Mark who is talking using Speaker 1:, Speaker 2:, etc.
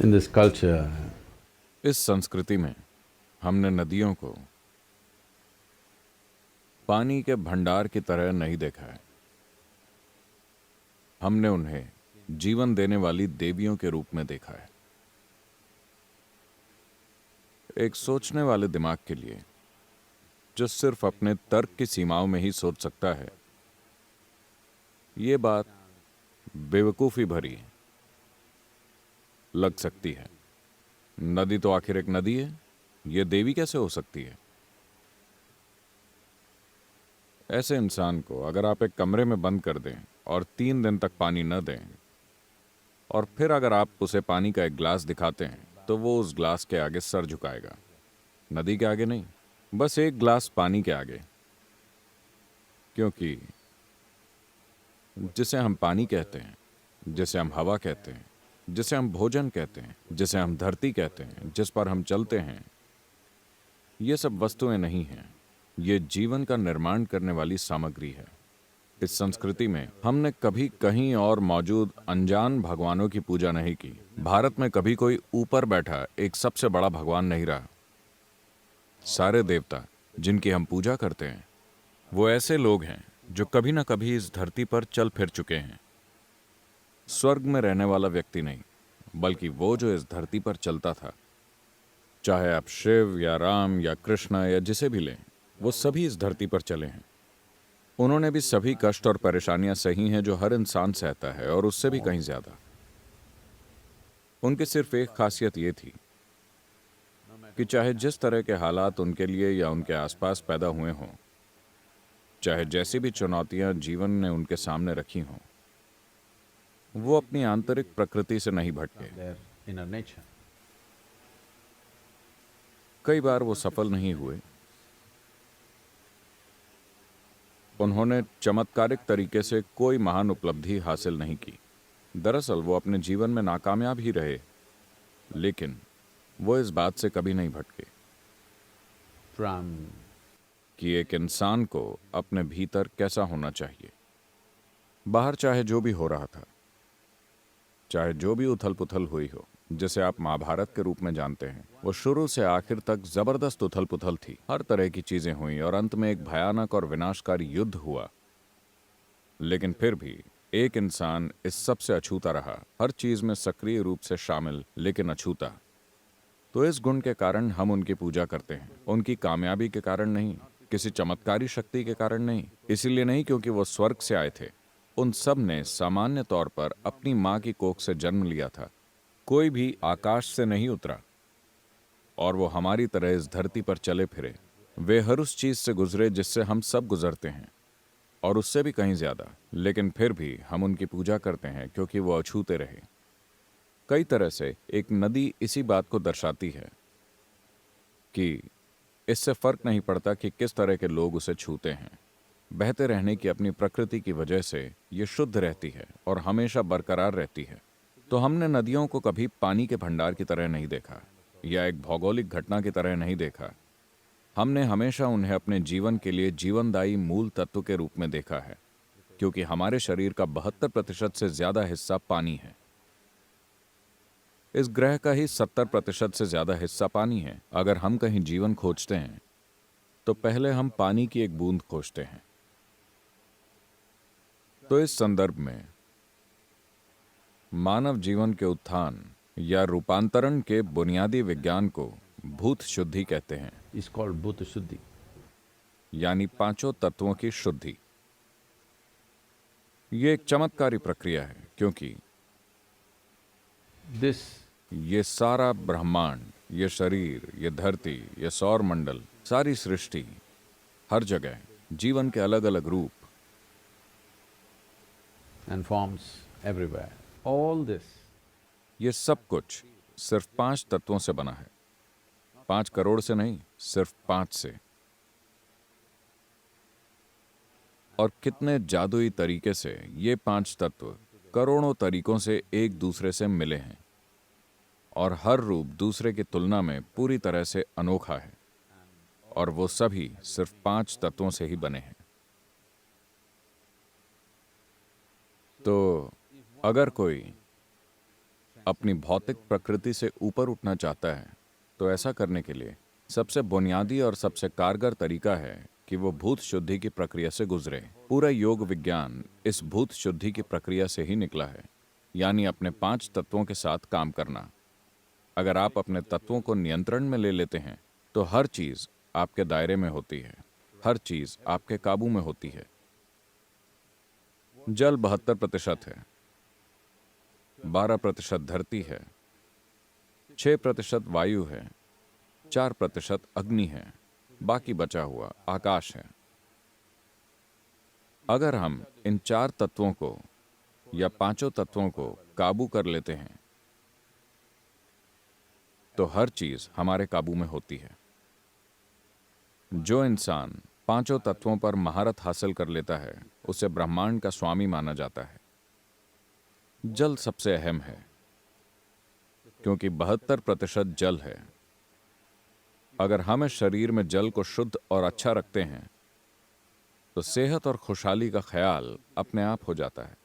Speaker 1: In this culture,
Speaker 2: इस संस्कृति में हमने नदियों को पानी के भंडार की तरह नहीं देखा है। हमने उन्हें जीवन देने वाली देवियों के रूप में देखा है। एक सोचने वाले दिमाग के लिए, जो सिर्फ अपने तर्क की सीमाओं में ही सोच सकता है, ये बात बेवकूफी भरी लग सकती है। नदी तो आखिर एक नदी है, ये देवी कैसे हो सकती है? ऐसे इंसान को अगर आप एक कमरे में बंद कर दें और 3 दिन तक पानी न दें, और फिर अगर आप उसे पानी का एक ग्लास दिखाते हैं, तो वो उस ग्लास के आगे सर झुकाएगा। नदी के आगे नहीं, बस एक ग्लास पानी के आगे। क्योंकि जिसे हम पानी कहते हैं, जिसे हम हवा कहते हैं, जिसे हम भोजन कहते हैं, जिसे हम धरती कहते हैं, जिस पर हम चलते हैं, ये सब वस्तुएं नहीं हैं। ये जीवन का निर्माण करने वाली सामग्री है। इस संस्कृति में हमने कभी कहीं और मौजूद अनजान भगवानों की पूजा नहीं की। भारत में कभी कोई ऊपर बैठा एक सबसे बड़ा भगवान नहीं रहा। सारे देवता जिनकी हम पूजा करते हैं, वो ऐसे लोग हैं जो कभी ना कभी इस धरती पर चल फिर चुके हैं। स्वर्ग में रहने वाला व्यक्ति नहीं, बल्कि वो जो इस धरती पर चलता था। चाहे आप शिव या राम या कृष्ण या जिसे भी लें, वो सभी इस धरती पर चले हैं। उन्होंने भी सभी कष्ट और परेशानियां सही हैं जो हर इंसान सहता है, और उससे भी कहीं ज्यादा। उनकी सिर्फ एक खासियत ये थी कि चाहे जिस तरह के हालात उनके लिए या उनके आसपास पैदा हुए हों, चाहे जैसी भी चुनौतियां जीवन ने उनके सामने रखी हों, वो अपनी आंतरिक प्रकृति से नहीं भटके।
Speaker 1: their inner nature.
Speaker 2: कई बार वो सफल नहीं हुए। उन्होंने चमत्कारिक तरीके से कोई महान उपलब्धि हासिल नहीं की। दरअसल वो अपने जीवन में नाकामयाब ही रहे, लेकिन वो इस बात से कभी नहीं भटके
Speaker 1: From
Speaker 2: कि एक इंसान को अपने भीतर कैसा होना चाहिए। बाहर चाहे जो भी हो रहा था, चाहे जो भी उथल पुथल हुई हो, जिसे आप महाभारत के रूप में जानते हैं, वो शुरू से आखिर तक जबरदस्त उथल पुथल थी। हर तरह की चीजें हुई और अंत में एक भयानक और विनाशकारी युद्ध हुआ। लेकिन फिर भी एक इंसान इस सब से अछूता रहा, हर चीज में सक्रिय रूप से शामिल, लेकिन अछूता। तो इस गुण के कारण हम उनकी पूजा करते हैं, उनकी कामयाबी के कारण नहीं, किसी चमत्कारी शक्ति के कारण नहीं, इसीलिए नहीं क्योंकि वो स्वर्ग से आए थे। उन सब ने सामान्य तौर पर अपनी माँ की कोख से जन्म लिया था। कोई भी आकाश से नहीं उतरा, और वो हमारी तरह इस धरती पर चले फिरे। वे हर उस चीज से गुजरे जिससे हम सब गुजरते हैं, और उससे भी कहीं ज्यादा। लेकिन फिर भी हम उनकी पूजा करते हैं क्योंकि वो अछूते रहे। कई तरह से एक नदी इसी बात को दर्शाती है कि इससे फर्क नहीं पड़ता कि किस तरह के लोग उसे छूते हैं। बहते रहने की अपनी प्रकृति की वजह से ये शुद्ध रहती है और हमेशा बरकरार रहती है। तो हमने नदियों को कभी पानी के भंडार की तरह नहीं देखा, या एक भौगोलिक घटना की तरह नहीं देखा। हमने हमेशा उन्हें अपने जीवन के लिए जीवनदायी मूल तत्व के रूप में देखा है, क्योंकि हमारे शरीर का 72% से ज्यादा हिस्सा पानी है। इस ग्रह का ही 70% से ज्यादा हिस्सा पानी है। अगर हम कहीं जीवन खोजते हैं, तो पहले हम पानी की एक बूंद खोजते हैं। तो इस संदर्भ में मानव जीवन के उत्थान या रूपांतरण के बुनियादी विज्ञान को भूत शुद्धि कहते हैं,
Speaker 1: is called Bhuta Shuddhi.
Speaker 2: यानी पांचों तत्वों की शुद्धि। ये एक चमत्कारी प्रक्रिया है, क्योंकि
Speaker 1: This
Speaker 2: ये सारा ब्रह्मांड, ये शरीर, ये धरती, ये सौर मंडल, सारी सृष्टि, हर जगह जीवन के अलग अलग रूप,
Speaker 1: and forms everywhere. All this
Speaker 2: ये सब कुछ सिर्फ 5 तत्वों से बना है। 5 करोड़ से नहीं, सिर्फ 5 से। और कितने जादुई तरीके से ये 5 तत्व करोड़ों तरीकों से एक दूसरे से मिले हैं, और हर रूप दूसरे की तुलना में पूरी तरह से अनोखा है, और वो सभी सिर्फ 5 तत्वों से ही बने हैं। तो अगर कोई अपनी भौतिक प्रकृति से ऊपर उठना चाहता है तो ऐसा करने के लिए सबसे बुनियादी और सबसे कारगर तरीका है कि वो भूत शुद्धि की प्रक्रिया से गुजरे। पूरा योग विज्ञान इस भूत शुद्धि की प्रक्रिया से ही निकला है, यानी अपने 5 तत्वों के साथ काम करना। अगर आप अपने तत्वों को नियंत्रण में ले लेते हैं तो हर चीज आपके दायरे में होती है, हर चीज आपके काबू में होती है। जल 72% है, 12% धरती है, 6% वायु है, 4% अग्नि है, बाकी बचा हुआ आकाश है। अगर हम इन 4 तत्वों को या 5 तत्वों को काबू कर लेते हैं तो हर चीज हमारे काबू में होती है। जो इंसान 5 तत्वों पर महारत हासिल कर लेता है उसे ब्रह्मांड का स्वामी माना जाता है। जल सबसे अहम है क्योंकि 72% जल है। अगर हम इस शरीर में जल को शुद्ध और अच्छा रखते हैं तो सेहत और खुशहाली का ख्याल अपने आप हो जाता है।